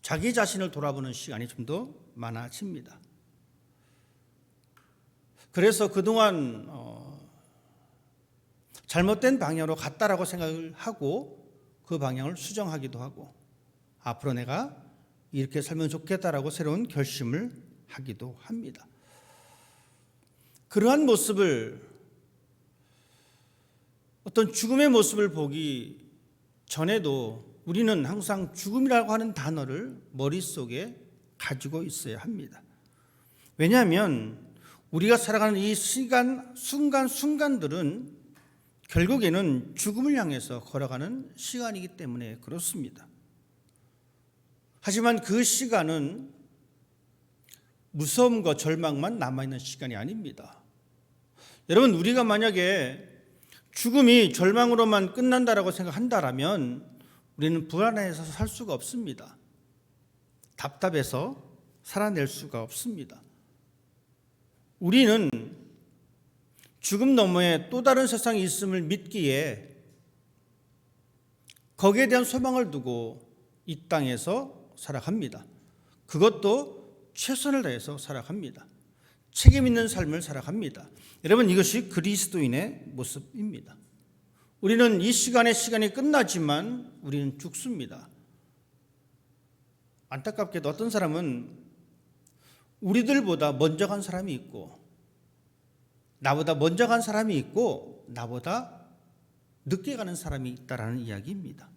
자기 자신을 돌아보는 시간이 좀 더 많아집니다. 그래서 그동안 잘못된 방향으로 갔다라고 생각을 하고 그 방향을 수정하기도 하고 앞으로 내가 이렇게 살면 좋겠다라고 새로운 결심을 하기도 합니다. 그러한 모습을 어떤 죽음의 모습을 보기 전에도 우리는 항상 죽음이라고 하는 단어를 머릿속에 가지고 있어야 합니다. 왜냐하면 우리가 살아가는 이 순간순간들은 결국에는 죽음을 향해서 걸어가는 시간이기 때문에 그렇습니다. 하지만 그 시간은 무서움과 절망만 남아있는 시간이 아닙니다. 여러분, 우리가 만약에 죽음이 절망으로만 끝난다라고 생각한다라면 우리는 불안해서 살 수가 없습니다. 답답해서 살아낼 수가 없습니다. 우리는 죽음 너머에 또 다른 세상이 있음을 믿기에 거기에 대한 소망을 두고 이 땅에서 살아갑니다. 그것도 최선을 다해서 살아갑니다. 책임 있는 삶을 살아갑니다. 여러분, 이것이 그리스도인의 모습입니다. 우리는 이 시간이 끝나지만 우리는 죽습니다. 안타깝게도 어떤 사람은 우리들보다 먼저 간 사람이 있고 나보다 먼저 간 사람이 있고 나보다 늦게 가는 사람이 있다라는 이야기입니다.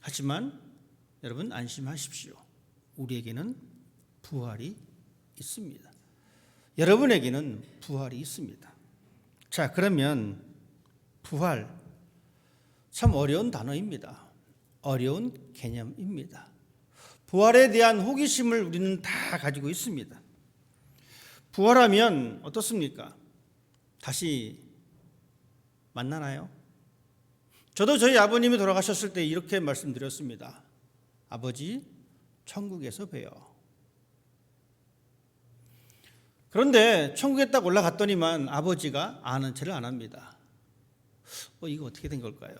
하지만 여러분 안심하십시오. 우리에게는 부활이 있습니다. 여러분에게는 부활이 있습니다. 자, 그러면 부활, 참 어려운 단어입니다. 어려운 개념입니다. 부활에 대한 호기심을 우리는 다 가지고 있습니다. 부활하면 어떻습니까? 다시 만나나요? 저도 저희 아버님이 돌아가셨을 때 이렇게 말씀드렸습니다. 아버지, 천국에서 봬요. 그런데 천국에 딱 올라갔더니만 아버지가 아는 체를 안 합니다. 이거 어떻게 된 걸까요?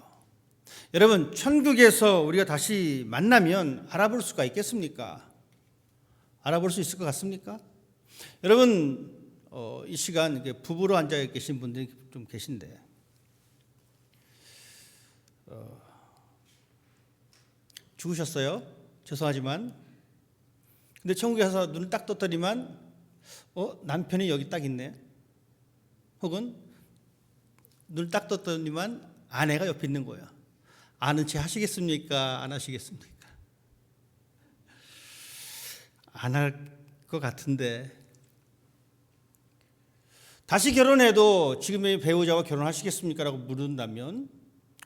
여러분, 천국에서 우리가 다시 만나면 알아볼 수가 있겠습니까? 알아볼 수 있을 것 같습니까? 여러분, 이 시간 부부로 앉아 계신 분들이 좀 계신데 죽으셨어요? 죄송하지만. 근데 천국에 가서 눈을 딱 떴더니만 남편이 여기 딱 있네. 혹은 눈을 딱 떴더니만 아내가 옆에 있는 거야. 아는 체 하시겠습니까? 안 하시겠습니까? 안 할 것 같은데. 다시 결혼해도 지금의 배우자와 결혼하시겠습니까? 라고 물은다면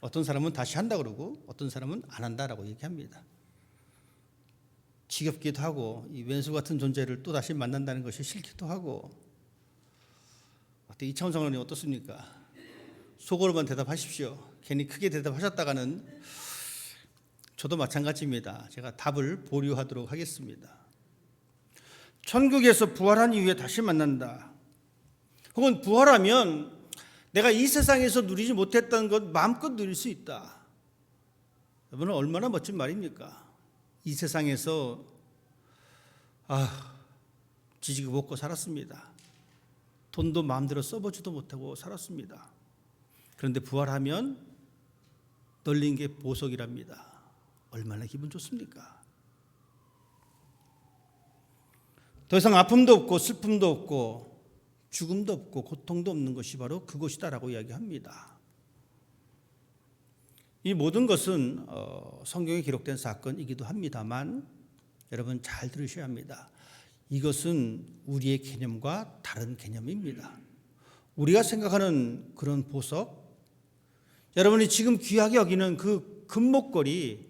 어떤 사람은 다시 한다 그러고 어떤 사람은 안 한다라고 얘기합니다. 지겹기도 하고 이 왼수 같은 존재를 또 다시 만난다는 것이 싫기도 하고. 이창훈 장로님 어떻습니까? 속으로만 대답하십시오. 괜히 크게 대답하셨다가는 저도 마찬가지입니다. 제가 답을 보류하도록 하겠습니다. 천국에서 부활한 이후에 다시 만난다. 혹은 부활하면 내가 이 세상에서 누리지 못했던 것 마음껏 누릴 수 있다. 여러분은 얼마나 멋진 말입니까? 이 세상에서 지지고 볶고 살았습니다. 돈도 마음대로 써보지도 못하고 살았습니다. 그런데 부활하면 널린 게 보석이랍니다. 얼마나 기분 좋습니까? 더 이상 아픔도 없고 슬픔도 없고 죽음도 없고 고통도 없는 것이 바로 그것이다라고 이야기합니다. 이 모든 것은 성경에 기록된 사건이기도 합니다만 여러분 잘 들으셔야 합니다. 이것은 우리의 개념과 다른 개념입니다. 우리가 생각하는 그런 보석, 여러분이 지금 귀하게 여기는 그 금목걸이,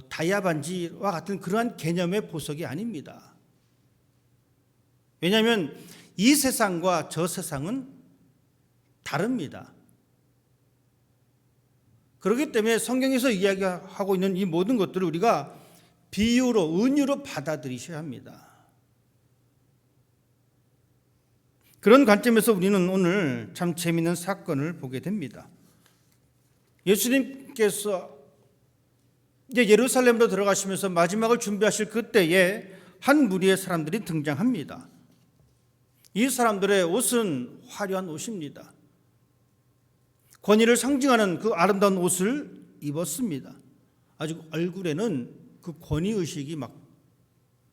다이아 반지와 같은 그러한 개념의 보석이 아닙니다. 왜냐하면 이 세상과 저 세상은 다릅니다. 그렇기 때문에 성경에서 이야기하고 있는 이 모든 것들을 우리가 비유로, 은유로 받아들이셔야 합니다. 그런 관점에서 우리는 오늘 참 재미있는 사건을 보게 됩니다. 예수님께서 이제 예루살렘으로 들어가시면서 마지막을 준비하실 그때에 한 무리의 사람들이 등장합니다. 이 사람들의 옷은 화려한 옷입니다. 권위를 상징하는 그 아름다운 옷을 입었습니다. 아주 얼굴에는 그 권위의식이 막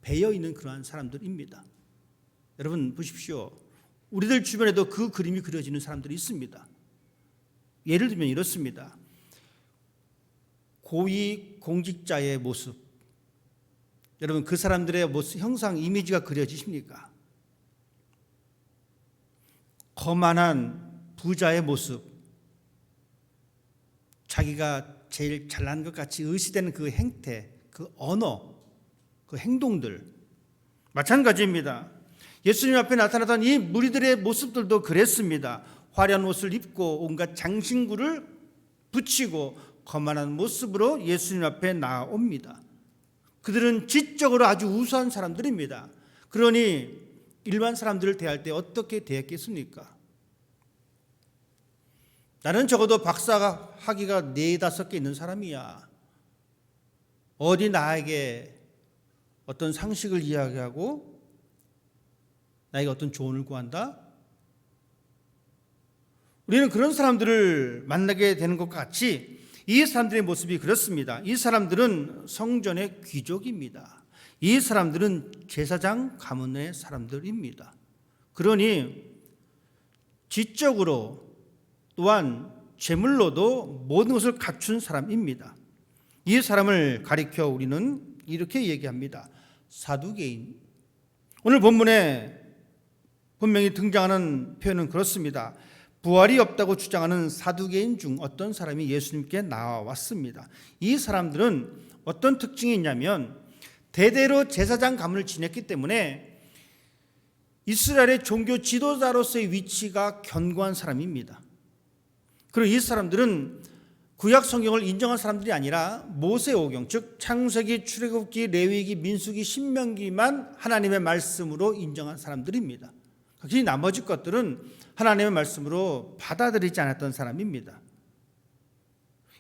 배어있는 그러한 사람들입니다. 여러분 보십시오. 우리들 주변에도 그 그림이 그려지는 사람들이 있습니다. 예를 들면 이렇습니다. 고위 공직자의 모습. 여러분 그 사람들의 모습, 형상, 이미지가 그려지십니까? 거만한 부자의 모습. 자기가 제일 잘난 것 같이 의시되는 그 행태, 그 언어, 그 행동들. 마찬가지입니다. 예수님 앞에 나타나던 이 무리들의 모습들도 그랬습니다. 화려한 옷을 입고 온갖 장신구를 붙이고 거만한 모습으로 예수님 앞에 나옵니다. 그들은 지적으로 아주 우수한 사람들입니다. 그러니 일반 사람들을 대할 때 어떻게 대했겠습니까? 나는 적어도 박사 학위가 4-5개 있는 사람이야. 어디 나에게 어떤 상식을 이야기하고 나에게 어떤 조언을 구한다? 우리는 그런 사람들을 만나게 되는 것 같이 이 사람들의 모습이 그렇습니다. 이 사람들은 성전의 귀족입니다. 이 사람들은 제사장 가문의 사람들입니다. 그러니 지적으로 또한 재물로도 모든 것을 갖춘 사람입니다. 이 사람을 가리켜 우리는 이렇게 얘기합니다. 사두개인. 오늘 본문에 분명히 등장하는 표현은 그렇습니다. 부활이 없다고 주장하는 사두개인 중 어떤 사람이 예수님께 나왔습니다. 이 사람들은 어떤 특징이 있냐면 대대로 제사장 가문을 지냈기 때문에 이스라엘의 종교 지도자로서의 위치가 견고한 사람입니다. 그리고 이 사람들은 구약 성경을 인정한 사람들이 아니라 모세오경, 즉 창세기, 출애굽기, 레위기, 민수기, 신명기만 하나님의 말씀으로 인정한 사람들입니다. 이 나머지 것들은 하나님의 말씀으로 받아들이지 않았던 사람입니다.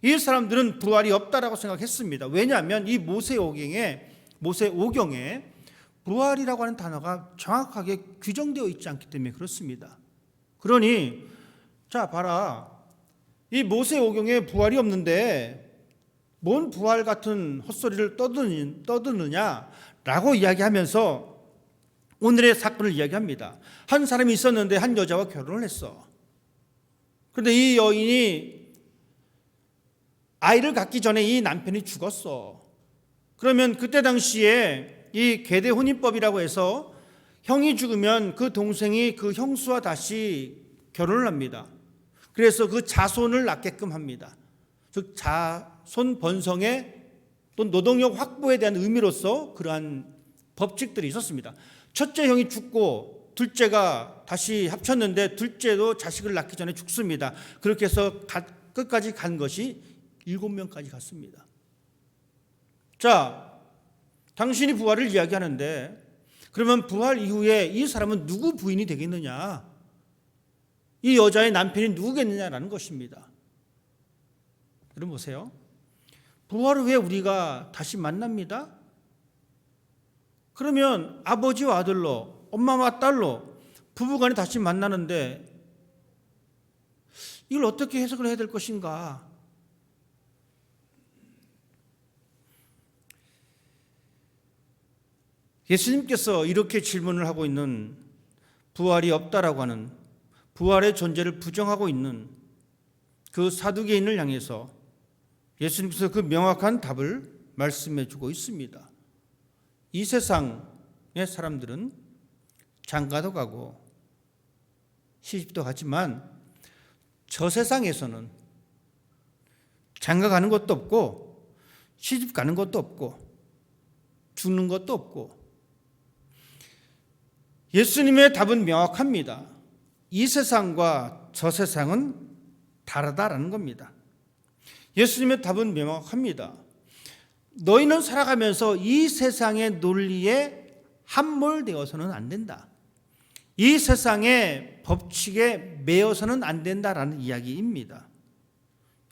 이 사람들은 부활이 없다라고 생각했습니다. 왜냐하면 이 모세오경에 부활이라고 하는 단어가 정확하게 규정되어 있지 않기 때문에 그렇습니다. 그러니 자 봐라, 이 모세오경에 부활이 없는데 뭔 부활 같은 헛소리를 떠드느냐라고 이야기하면서 오늘의 사건을 이야기합니다. 한 사람이 있었는데 한 여자와 결혼을 했어. 그런데 이 여인이 아이를 갖기 전에 이 남편이 죽었어. 그러면 그때 당시에 이 계대혼인법이라고 해서 형이 죽으면 그 동생이 그 형수와 다시 결혼을 합니다. 그래서 그 자손을 낳게끔 합니다. 즉 자손 번성의 또 노동력 확보에 대한 의미로서 그러한 법칙들이 있었습니다. 첫째 형이 죽고 둘째가 다시 합쳤는데 둘째도 자식을 낳기 전에 죽습니다. 그렇게 해서 끝까지 간 것이 7명까지 갔습니다. 자, 당신이 부활을 이야기하는데 그러면 부활 이후에 이 사람은 누구 부인이 되겠느냐? 이 여자의 남편이 누구겠느냐라는 것입니다. 여러분 보세요. 부활 후에 우리가 다시 만납니다. 그러면 아버지와 아들로, 엄마와 딸로 부부간에 다시 만나는데 이걸 어떻게 해석을 해야 될 것인가? 예수님께서 이렇게 질문을 하고 있는, 부활이 없다라고 하는, 부활의 존재를 부정하고 있는 그 사두개인을 향해서 예수님께서 그 명확한 답을 말씀해 주고 있습니다. 이 세상의 사람들은 장가도 가고 시집도 가지만 저 세상에서는 장가 가는 것도 없고 시집 가는 것도 없고 죽는 것도 없고, 예수님의 답은 명확합니다. 이 세상과 저 세상은 다르다라는 겁니다. 예수님의 답은 명확합니다. 너희는 살아가면서 이 세상의 논리에 함몰되어서는 안 된다. 이 세상의 법칙에 매여서는 안 된다라는 이야기입니다.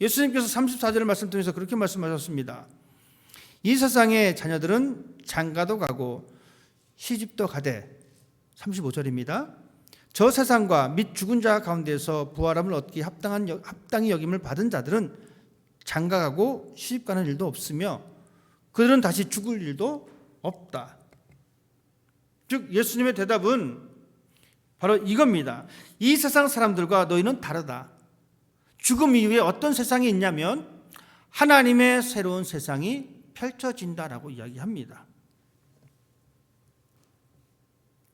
예수님께서 34절 말씀 통해서 그렇게 말씀하셨습니다. 이 세상의 자녀들은 장가도 가고 시집도 가되 35절입니다. 저 세상과 및 죽은 자 가운데서 부활함을 얻기 합당히 여김을 받은 자들은 장가가고 시집가는 일도 없으며 그들은 다시 죽을 일도 없다. 즉 예수님의 대답은 바로 이겁니다. 이 세상 사람들과 너희는 다르다. 죽음 이후에 어떤 세상이 있냐면 하나님의 새로운 세상이 펼쳐진다라고 이야기합니다.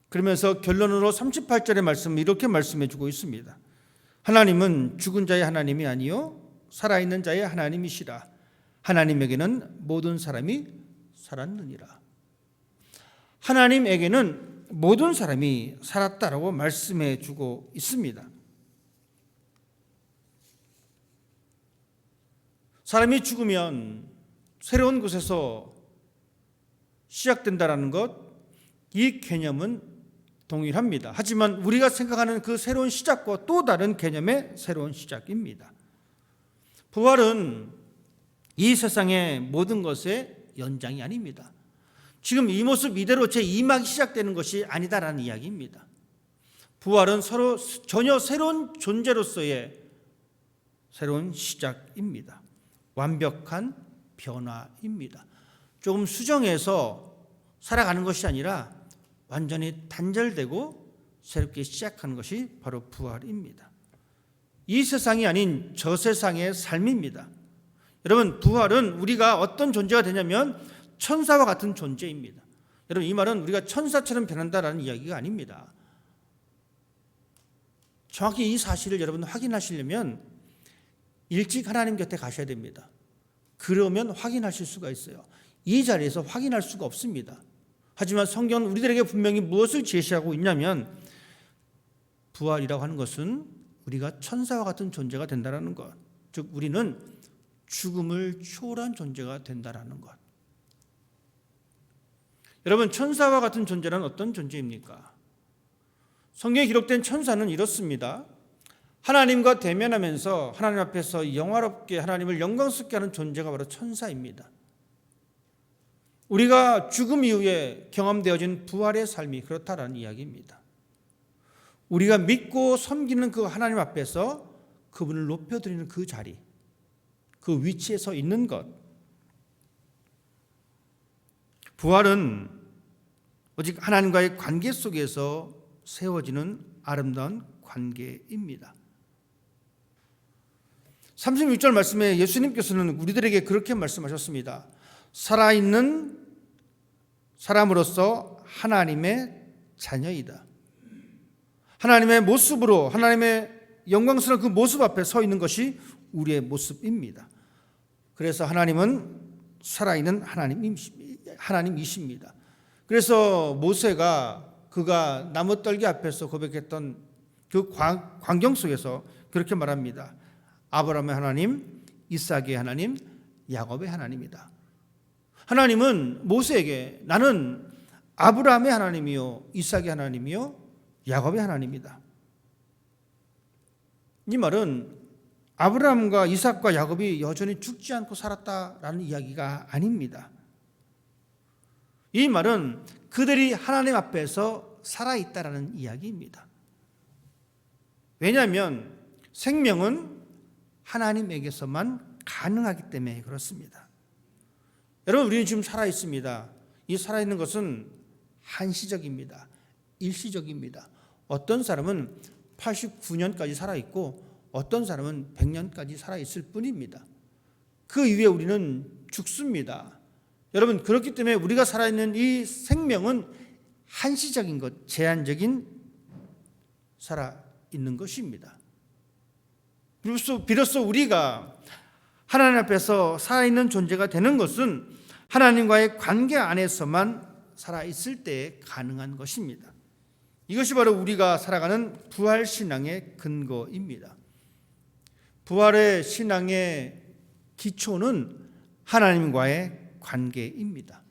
그러면서 결론으로 38절의 말씀을 이렇게 말씀해 주고 있습니다. 하나님은 죽은 자의 하나님이 아니요 살아있는 자의 하나님이시라. 하나님에게는 모든 사람이 살았느니라. 하나님에게는 모든 사람이 살았다라고 말씀해 주고 있습니다. 사람이 죽으면 새로운 곳에서 시작된다라는 것, 이 개념은 동일합니다. 하지만 우리가 생각하는 그 새로운 시작과 또 다른 개념의 새로운 시작입니다. 부활은 이 세상의 모든 것의 연장이 아닙니다. 지금 이 모습 이대로 제2막이 시작되는 것이 아니다라는 이야기입니다. 부활은 서로 전혀 새로운 존재로서의 새로운 시작입니다. 완벽한 변화입니다. 조금 수정해서 살아가는 것이 아니라 완전히 단절되고 새롭게 시작하는 것이 바로 부활입니다. 이 세상이 아닌 저 세상의 삶입니다. 여러분, 부활은 우리가 어떤 존재가 되냐면 천사와 같은 존재입니다. 여러분, 이 말은 우리가 천사처럼 변한다라는 이야기가 아닙니다. 정확히 이 사실을 여러분 확인하시려면 일찍 하나님 곁에 가셔야 됩니다. 그러면 확인하실 수가 있어요. 이 자리에서 확인할 수가 없습니다. 하지만 성경은 우리들에게 분명히 무엇을 제시하고 있냐면 부활이라고 하는 것은 우리가 천사와 같은 존재가 된다는 것, 즉 우리는 죽음을 초월한 존재가 된다는 것. 여러분, 천사와 같은 존재는 어떤 존재입니까? 성경에 기록된 천사는 이렇습니다. 하나님과 대면하면서 하나님 앞에서 영화롭게 하나님을 영광스럽게 하는 존재가 바로 천사입니다. 우리가 죽음 이후에 경험되어진 부활의 삶이 그렇다라는 이야기입니다. 우리가 믿고 섬기는 그 하나님 앞에서 그분을 높여드리는 그 자리, 그 위치에 서 있는 것. 부활은 오직 하나님과의 관계 속에서 세워지는 아름다운 관계입니다. 36절 말씀에 예수님께서는 우리들에게 그렇게 말씀하셨습니다. 살아있는 사람으로서 하나님의 자녀이다. 하나님의 모습으로, 하나님의 영광스러운 그 모습 앞에 서 있는 것이 우리의 모습입니다. 그래서 하나님은 살아있는 하나님이십니다. 그래서 모세가 그가 나무떨기 앞에서 고백했던 그 광경 속에서 그렇게 말합니다. 아브라함의 하나님, 이삭의 하나님, 야곱의 하나님이다. 하나님은 모세에게 나는 아브라함의 하나님이요, 이삭의 하나님이요, 야곱의 하나님이다. 이 말은 아브라함과 이삭과 야곱이 여전히 죽지 않고 살았다라는 이야기가 아닙니다. 이 말은 그들이 하나님 앞에서 살아있다라는 이야기입니다. 왜냐하면 생명은 하나님에게서만 가능하기 때문에 그렇습니다. 여러분, 우리는 지금 살아있습니다. 이 살아있는 것은 한시적입니다. 일시적입니다. 어떤 사람은 89년까지 살아있고 어떤 사람은 100년까지 살아있을 뿐입니다. 그 이후에 우리는 죽습니다. 여러분, 그렇기 때문에 우리가 살아있는 이 생명은 한시적인 것, 제한적인 살아있는 것입니다. 비로소 우리가 하나님 앞에서 살아있는 존재가 되는 것은 하나님과의 관계 안에서만 살아있을 때 가능한 것입니다. 이것이 바로 우리가 살아가는 부활신앙의 근거입니다. 부활의 신앙의 기초는 하나님과의 관계입니다.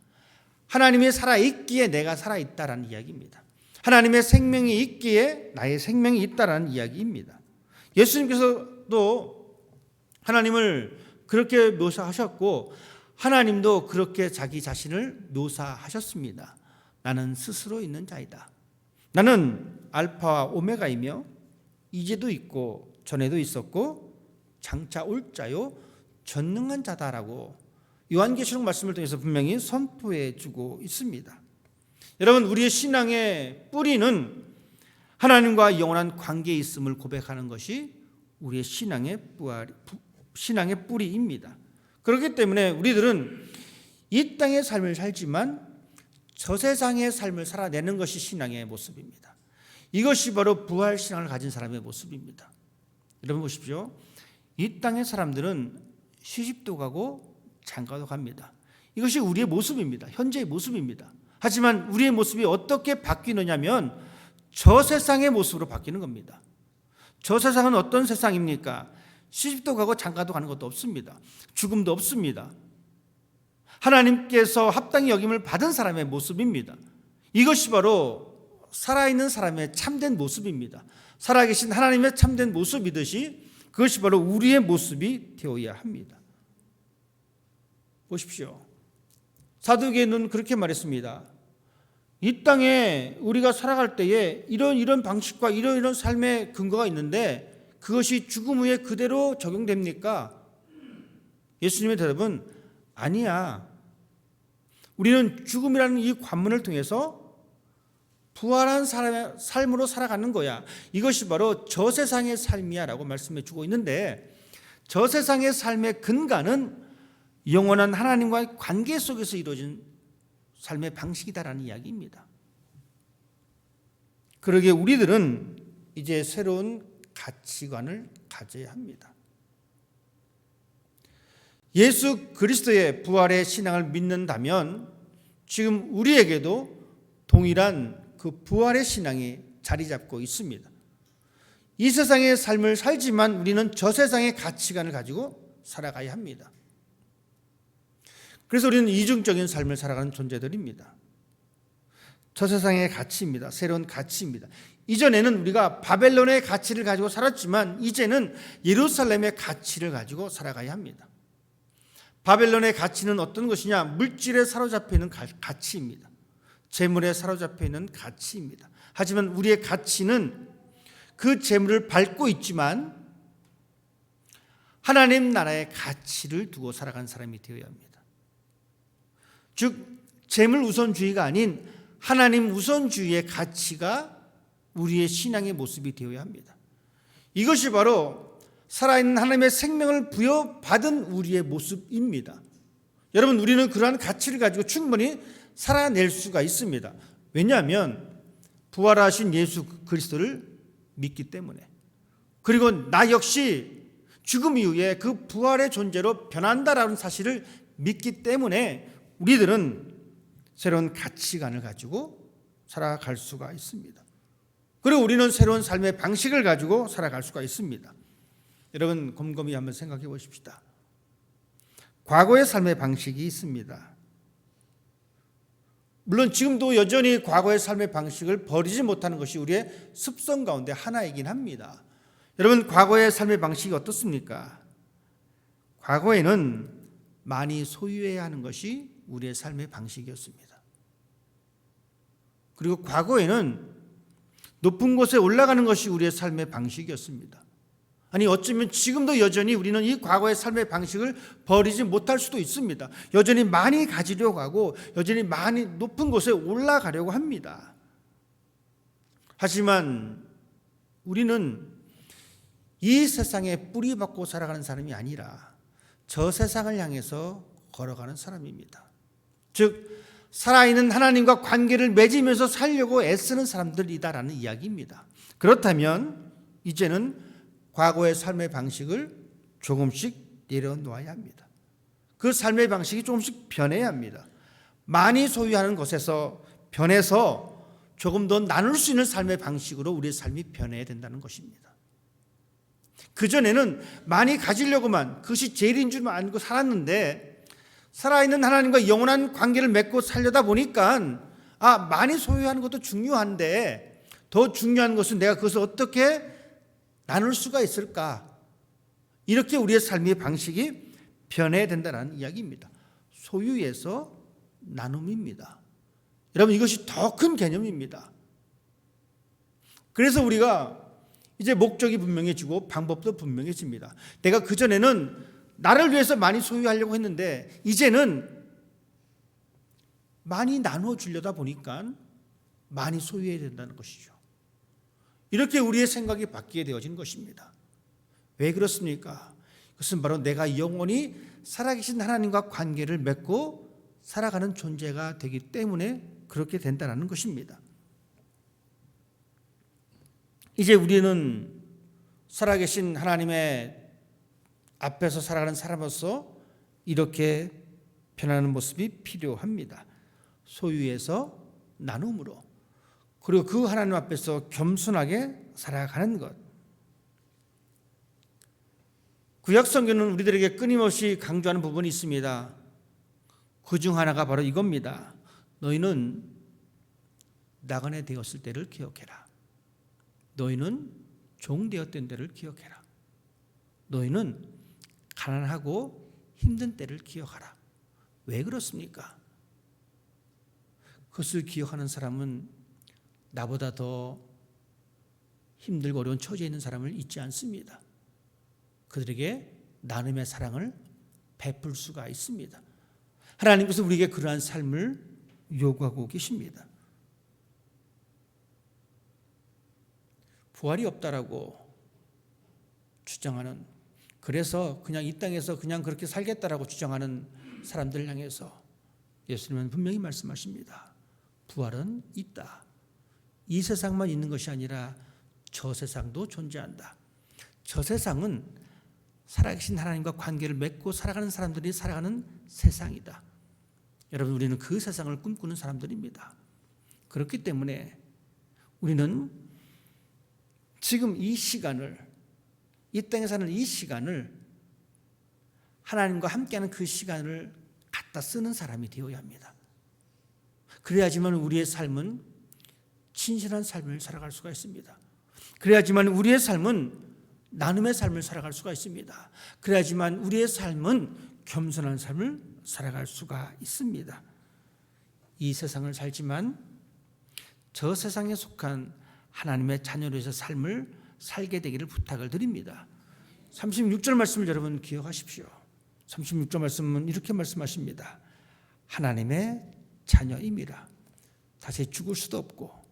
하나님이 살아있기에 내가 살아있다라는 이야기입니다. 하나님의 생명이 있기에 나의 생명이 있다라는 이야기입니다. 예수님께서도 하나님을 그렇게 묘사하셨고 하나님도 그렇게 자기 자신을 묘사하셨습니다. 나는 스스로 있는 자이다. 나는 알파와 오메가이며 이제도 있고 전에도 있었고 장차 올 자요 전능한 자다라고 요한계시록 말씀을 통해서 분명히 선포해 주고 있습니다. 여러분, 우리의 신앙의 뿌리는 하나님과 영원한 관계에 있음을 고백하는 것이 우리의 신앙의 뿌리입니다. 그렇기 때문에 우리들은 이 땅의 삶을 살지만 저 세상의 삶을 살아내는 것이 신앙의 모습입니다. 이것이 바로 부활 신앙을 가진 사람의 모습입니다. 여러분 보십시오. 이 땅의 사람들은 시집도 가고 장가도 갑니다. 이것이 우리의 모습입니다. 현재의 모습입니다. 하지만 우리의 모습이 어떻게 바뀌느냐면 저 세상의 모습으로 바뀌는 겁니다. 저 세상은 어떤 세상입니까? 시집도 가고 장가도 가는 것도 없습니다. 죽음도 없습니다. 하나님께서 합당히 여김을 받은 사람의 모습입니다. 이것이 바로 살아있는 사람의 참된 모습입니다. 살아계신 하나님의 참된 모습이듯이 그것이 바로 우리의 모습이 되어야 합니다. 보십시오. 사도계는 그렇게 말했습니다. 이 땅에 우리가 살아갈 때에 이런 방식과 이런 삶의 근거가 있는데 그것이 죽음 후에 그대로 적용됩니까? 예수님의 대답은 아니야. 우리는 죽음이라는 이 관문을 통해서 부활한 사람의 삶으로 살아가는 거야. 이것이 바로 저 세상의 삶이야 라고 말씀해 주고 있는데 저 세상의 삶의 근간은 영원한 하나님과의 관계 속에서 이루어진 삶의 방식이다라는 이야기입니다. 그러기에 우리들은 이제 새로운 가치관을 가져야 합니다. 예수 그리스도의 부활의 신앙을 믿는다면 지금 우리에게도 동일한 그 부활의 신앙이 자리 잡고 있습니다. 이 세상의 삶을 살지만 우리는 저 세상의 가치관을 가지고 살아가야 합니다. 그래서 우리는 이중적인 삶을 살아가는 존재들입니다. 저 세상의 가치입니다. 새로운 가치입니다. 이전에는 우리가 바벨론의 가치를 가지고 살았지만 이제는 예루살렘의 가치를 가지고 살아가야 합니다. 바벨론의 가치는 어떤 것이냐? 물질에 사로잡혀 있는 가치입니다. 재물에 사로잡혀 있는 가치입니다. 하지만 우리의 가치는 그 재물을 밟고 있지만 하나님 나라의 가치를 두고 살아가는 사람이 되어야 합니다. 즉 재물 우선주의가 아닌 하나님 우선주의의 가치가 우리의 신앙의 모습이 되어야 합니다. 이것이 바로 살아있는 하나님의 생명을 부여받은 우리의 모습입니다. 여러분, 우리는 그러한 가치를 가지고 충분히 살아낼 수가 있습니다. 왜냐하면 부활하신 예수 그리스도를 믿기 때문에, 그리고 나 역시 죽음 이후에 그 부활의 존재로 변한다라는 사실을 믿기 때문에 우리들은 새로운 가치관을 가지고 살아갈 수가 있습니다. 그리고 우리는 새로운 삶의 방식을 가지고 살아갈 수가 있습니다. 여러분, 곰곰이 한번 생각해 보십시다. 과거의 삶의 방식이 있습니다. 물론 지금도 여전히 과거의 삶의 방식을 버리지 못하는 것이 우리의 습성 가운데 하나이긴 합니다. 여러분, 과거의 삶의 방식이 어떻습니까? 과거에는 많이 소유해야 하는 것이 우리의 삶의 방식이었습니다. 그리고 과거에는 높은 곳에 올라가는 것이 우리의 삶의 방식이었습니다. 아니, 어쩌면 지금도 여전히 우리는 이 과거의 삶의 방식을 버리지 못할 수도 있습니다. 여전히 많이 가지려고 하고 여전히 많이 높은 곳에 올라가려고 합니다. 하지만 우리는 이 세상에 뿌리박고 살아가는 사람이 아니라 저 세상을 향해서 걸어가는 사람입니다. 즉 살아있는 하나님과 관계를 맺으면서 살려고 애쓰는 사람들이다라는 이야기입니다. 그렇다면 이제는 과거의 삶의 방식을 조금씩 내려놓아야 합니다. 그 삶의 방식이 조금씩 변해야 합니다. 많이 소유하는 것에서 변해서 조금 더 나눌 수 있는 삶의 방식으로 우리의 삶이 변해야 된다는 것입니다. 그전에는 많이 가지려고만, 그것이 제일인 줄만 알고 살았는데 살아있는 하나님과 영원한 관계를 맺고 살려다 보니까 많이 소유하는 것도 중요한데 더 중요한 것은 내가 그것을 어떻게 나눌 수가 있을까? 이렇게 우리의 삶의 방식이 변해야 된다는 이야기입니다. 소유에서 나눔입니다. 여러분, 이것이 더 큰 개념입니다. 그래서 우리가 이제 목적이 분명해지고 방법도 분명해집니다. 내가 그전에는 나를 위해서 많이 소유하려고 했는데 이제는 많이 나눠주려다 보니까 많이 소유해야 된다는 것이죠. 이렇게 우리의 생각이 바뀌게 되어진 것입니다. 왜 그렇습니까? 그것은 바로 내가 영원히 살아계신 하나님과 관계를 맺고 살아가는 존재가 되기 때문에 그렇게 된다는 것입니다. 이제 우리는 살아계신 하나님의 앞에서 살아가는 사람으로서 이렇게 변하는 모습이 필요합니다. 소유에서 나눔으로, 그리고 그 하나님 앞에서 겸손하게 살아가는 것. 구약 성경은 우리들에게 끊임없이 강조하는 부분이 있습니다. 그 중 하나가 바로 이겁니다. 너희는 나그네 되었을 때를 기억해라. 너희는 종 되었던 때를 기억해라. 너희는 가난하고 힘든 때를 기억하라. 왜 그렇습니까? 그것을 기억하는 사람은 나보다 더 힘들고 어려운 처지에 있는 사람을 잊지 않습니다. 그들에게 나눔의 사랑을 베풀 수가 있습니다. 하나님께서 우리에게 그러한 삶을 요구하고 계십니다. 부활이 없다라고 주장하는, 그래서 그냥 이 땅에서 그냥 그렇게 살겠다라고 주장하는 사람들을 향해서 예수님은 분명히 말씀하십니다. 부활은 있다. 이 세상만 있는 것이 아니라 저 세상도 존재한다. 저 세상은 살아계신 하나님과 관계를 맺고 살아가는 사람들이 살아가는 세상이다. 여러분, 우리는 그 세상을 꿈꾸는 사람들입니다. 그렇기 때문에 우리는 지금 이 시간을, 이 땅에 사는 이 시간을 하나님과 함께하는 그 시간을 갖다 쓰는 사람이 되어야 합니다. 그래야지만 우리의 삶은 진실한 삶을 살아갈 수가 있습니다. 그래야지만 우리의 삶은 나눔의 삶을 살아갈 수가 있습니다. 그래야지만 우리의 삶은 겸손한 삶을 살아갈 수가 있습니다. 이 세상을 살지만 저 세상에 속한 하나님의 자녀로서 삶을 살게 되기를 부탁을 드립니다. 36절 말씀을 여러분 기억하십시오. 36절 말씀은 이렇게 말씀하십니다. 하나님의 자녀임이라. 다시 죽을 수도 없고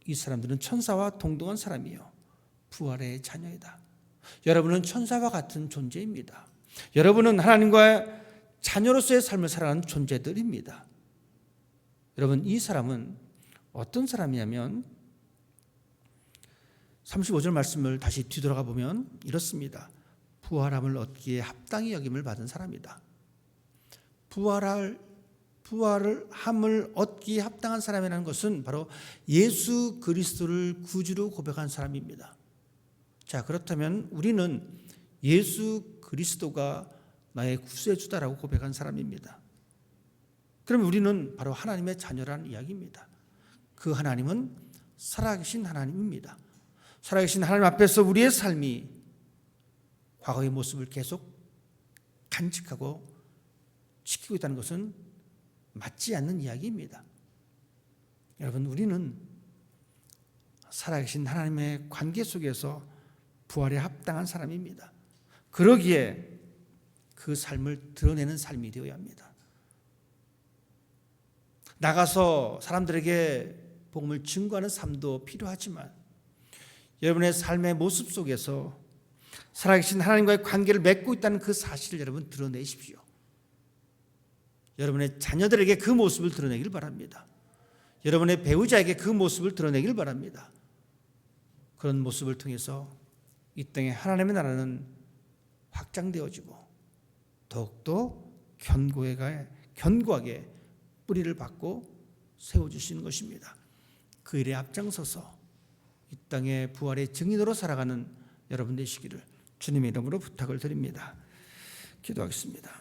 이 사람들은 천사와 동등한 사람이요 부활의 자녀이다. 여러분은 천사와 같은 존재입니다. 여러분은 하나님과 자녀로서의 삶을 살아가는 존재들입니다. 여러분, 이 사람은 어떤 사람이냐면 35절 말씀을 다시 뒤돌아가 보면 이렇습니다. 부활함을 얻기에 합당히 여김을 받은 사람이다. 부활함을 얻기에 합당한 사람이라는 것은 바로 예수 그리스도를 구주로 고백한 사람입니다. 자, 그렇다면 우리는 예수 그리스도가 나의 구세주다라고 고백한 사람입니다. 그럼 우리는 바로 하나님의 자녀라는 이야기입니다. 그 하나님은 살아계신 하나님입니다. 살아계신 하나님 앞에서 우리의 삶이 과거의 모습을 계속 간직하고 지키고 있다는 것은 맞지 않는 이야기입니다. 여러분, 우리는 살아계신 하나님의 관계 속에서 부활에 합당한 사람입니다. 그러기에 그 삶을 드러내는 삶이 되어야 합니다. 나가서 사람들에게 복음을 증거하는 삶도 필요하지만 여러분의 삶의 모습 속에서 살아계신 하나님과의 관계를 맺고 있다는 그 사실을 여러분 드러내십시오. 여러분의 자녀들에게 그 모습을 드러내길 바랍니다. 여러분의 배우자에게 그 모습을 드러내길 바랍니다. 그런 모습을 통해서 이 땅에 하나님의 나라는 확장되어지고 더욱더 견고하게 뿌리를 받고 세워주시는 것입니다. 그 일에 앞장서서 이 땅의 부활의 증인으로 살아가는 여러분 되시기를 주님의 이름으로 부탁을 드립니다. 기도하겠습니다.